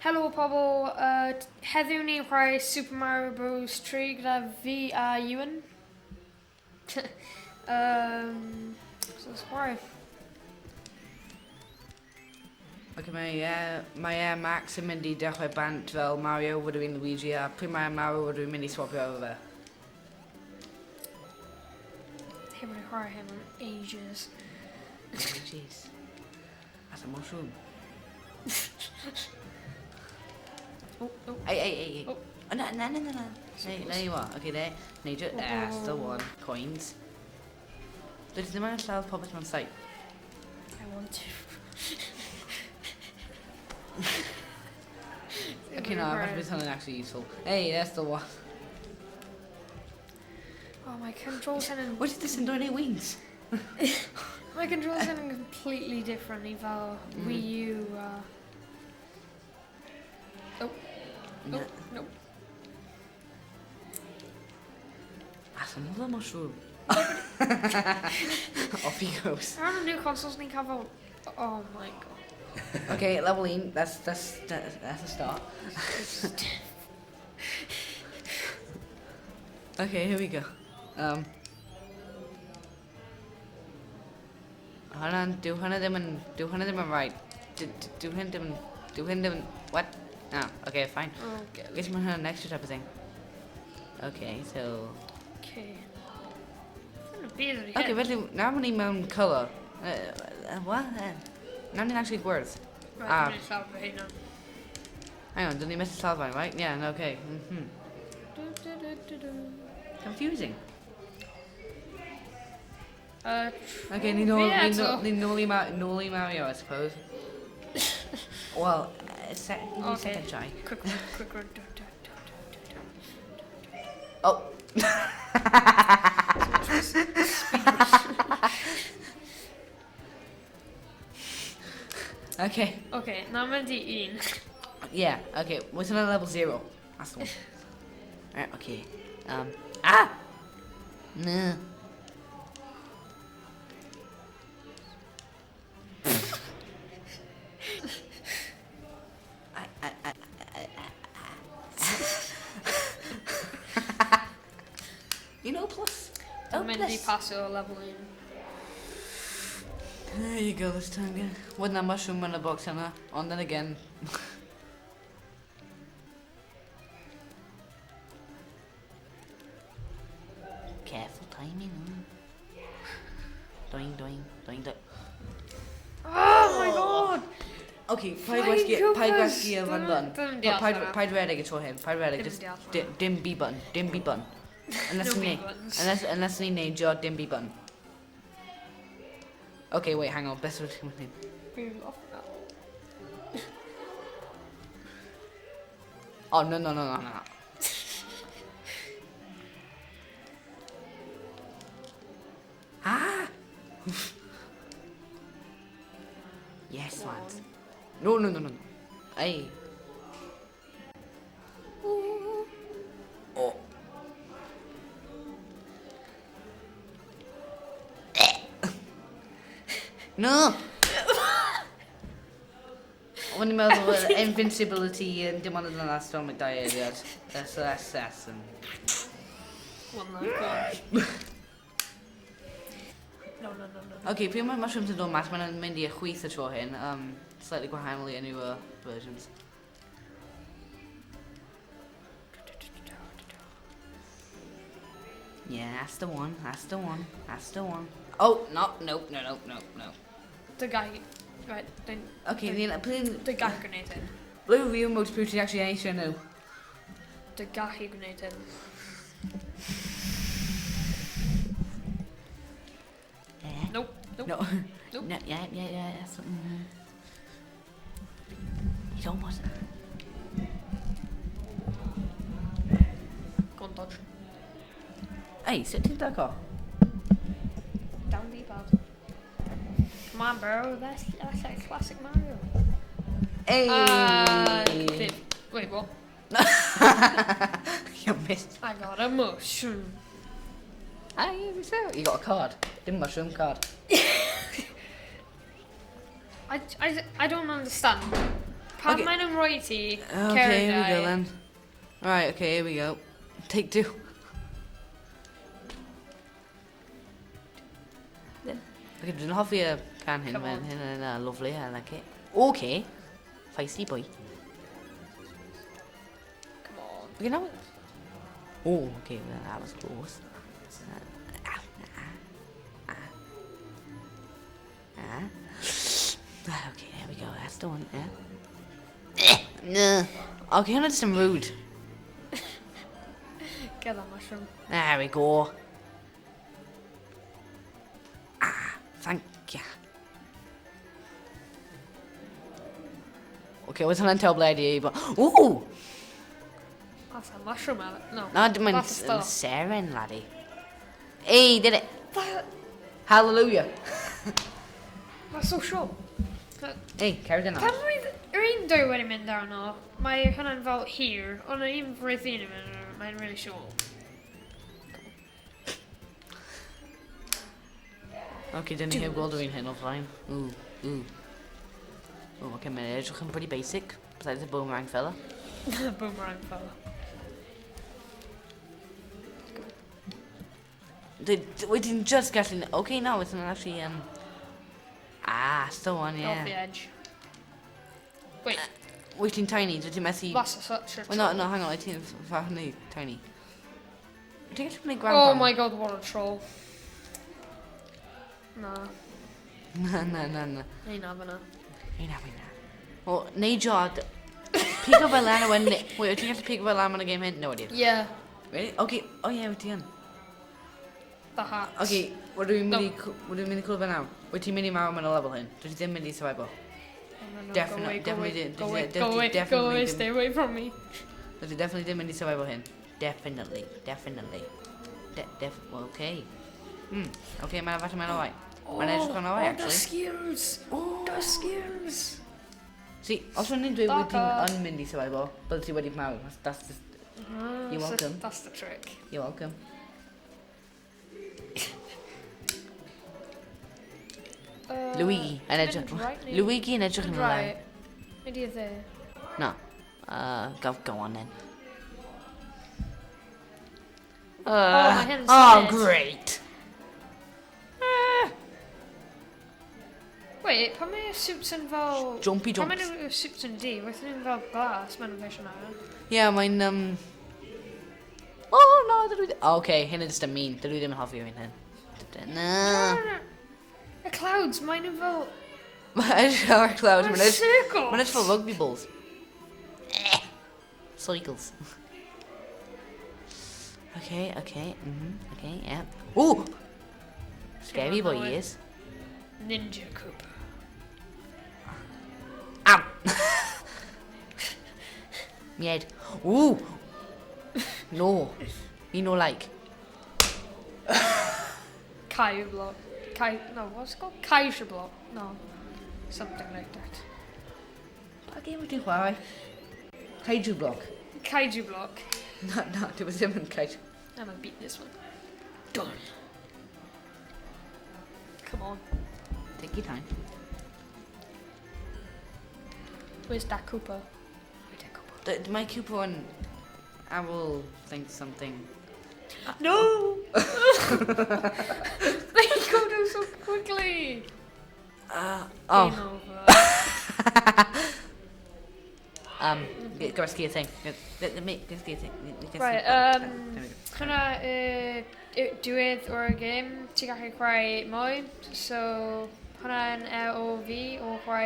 Helo pobl, heddiw ni'n chwarae Super Mario Bros 3 gyda fi a Ewan. So let's chwarae. Ok, mae Max yn mynd i dechrau bant fel Mario wedi fi'n Luigi a pryd mae Mario wedi mynd i swapio efo fe. Heb wedi chwarae hyn am ages. Oh, jeez. That's a mushroom. Ei. Oh. Oh, no. There you are. Okay, there. Major. That's the one. Coins. Does the man lladd popeth mewn sight? I want to. Okay, no, I must be something actually useful. Hey, that's the one. Oh, my controls sound What is this in doing wings? my controls sound completely different fel Wii U. No. That's another mushroom. Off he goes. Ar y new consoles ni'n cael fel... Oh my god. Okay, level 1. That's a start. Okay, here we go. Hold on, do hynny ddim yn right. Do hynny ddim... What? No, okay, fine. Okay. Guess we're on next type of thing. Okay, so... Okay. Okay, Okay, felly, nawr ma'n i mewn colour. What? Nawr ni'n actually gwerth. Right, dwi'n llaw fy hynna. Hang on, dyn ni methu salfan, right? Yeah, no, okay. Confusing. Okay, ni nôl i Mario, I suppose. Well, second try. Quick run. Oh. Okay. Okay, na mynd i un. Yeah, okay. What's another level 0? That's the one. Alright, okay. No. You know, plus. Dwi'n mynd i pasio level un. There you go this time, yeah. Wasn't that mushroom in the box, Anna? On then again. Careful timing. Doing. Oh my god! Okay, paid gwasgu yn London. Dim diolch yna. Paid redeg y tro hyn. Paid redeg, Dim just diolch yna. dim B-bun. Unless ni'n neidio dim B-bun. Okay, wait, hang on. Best of the team. Fi'n off na. Oh, no. Ah! Yes, lads. No. Hey. Oh. No! When you meddwl invincibility and dim ond yn yna stomach diarrhea. That's One like one. No. Okay, pryd mae mushrooms yn dod mas, mae'n mynd i chwith y tro hyn. Slightly gwahanol i newer versions. Yeah, that's the one. Oh, no. The guy... Right, then... Okay, The guy gwneud hyn. Blue view mode beauty actually eisiau nhw. The guy gwneud hyn. Nope. No. Yeah, that's He's almost... Go on, dodge. Hey, sit ti'n o? Down the pad. Come on, bro. That's like classic Mario. Hey! Wait, what? You missed. I got a mushroom. Hey, you got a card. Dim mushroom card. I don't understand. Pan Okay. maen nhw'n rhoi ti, Okay, here we go then. Alright, okay, here we go. Take 2. Okay, dwi'n hoffi y can hyn, Come mae'n on. hyn yn lovely, I like it. Okay, feisty boy. Come on. Okay, now... Oh, okay, well, that was close. Okay, there we go, that's the one, yeah. No. Okay, I'm just rude. Get that mushroom. There we go. Thank you. Okay, it wasn't a terrible idea, but... Ooh! That's a mushroom, no. No, I didn't mind That's a star. Sarah, laddie. Hey, did it. That- Hallelujah. That's so short. Hey, carry on. Pan rwy'n dwy wedi mynd arno, mae hwnna'n fel hir, ond yn fwy ddyn yn mynd, mae'n really short. Okay, didn't hear gweld dwi'n hyn o flaen. Ooh, ooh. Oh, okay, mae'n edrych yn pretty basic, besides the boomerang fella. Boomerang fella. We didn't just get in. Okay, no, it's not actually, still one, Off the yeah. edge. Wait, Waiting tiny, did you messy? that's such a Well, troll. no, hang on, I think it's fucking tiny. I think it's my Oh grandpa. my god, what a troll. Nah, No. ain't having it. Ain't having that. Well, Najor, pick up a lana when. Wait, I think you have to pick up a lana on a game hint? No idea. Yeah, Ready? Okay. Oh yeah, we're done. the hat. Okay, what do we No. mini cool about now? We're team mini Mario on a level hin. Did you mini survival? No, Definitely- go away, definitely did- go did- away, did- go away, definitely go away, did- stay away from me. Did you definitely mini survival hin? Definitely. Okay. Okay, man, I've man alright. Man, edrych yn alright, the actually. skills. The skills. See, os o'n i'n dweud Dark wyt ti'n art. unmyndi survival, bydd ti wedi Mario. That's just... You're welcome. That's the trick. You're welcome. Luigi yn edrych... Luigi yn edrych yn ymlaen. Right. Maybe you're there. No. Go on then. my hand's Oh, dead. great. Wait, pan mae suits yn fel... Jumpy Pan jumps. mae suits yn di, weithio nhw'n fel glas, mae'n fesion ar. Yeah, mae'n... Oh, no, dydw i... Okay, hyn yn just a mean. Dydw i ddim yn hoffi hyn hyn. No. Y clouds, mae'n fel... Mae'n shower cloud. Mae'n circles. Mae'n edrych fel rugby balls. Cycles. Okay. Okay, yeah. Ooh! Scary boy he is. Ninja Koopa. Ow! Me head. Ooh! No. Me no like. Kaiju block. No, what's it called? Kaiju block. No. Something like that. Pa game wyt ti'n chwarae? Kaiju block. Kaiju block. No, it was ddim yn kaiju. I'm gonna beat this one. Done. Come on. Take your time. Where's that Koopa? Where's that Koopa? My coupon, I will think something. No! They go down so quickly! Game Oh. over. Go ski a thing. Go ski a thing. Right, hwnna diwedd o'r game, ti'n gallu chwarae mwy, so hwnna'n o fi o chwarae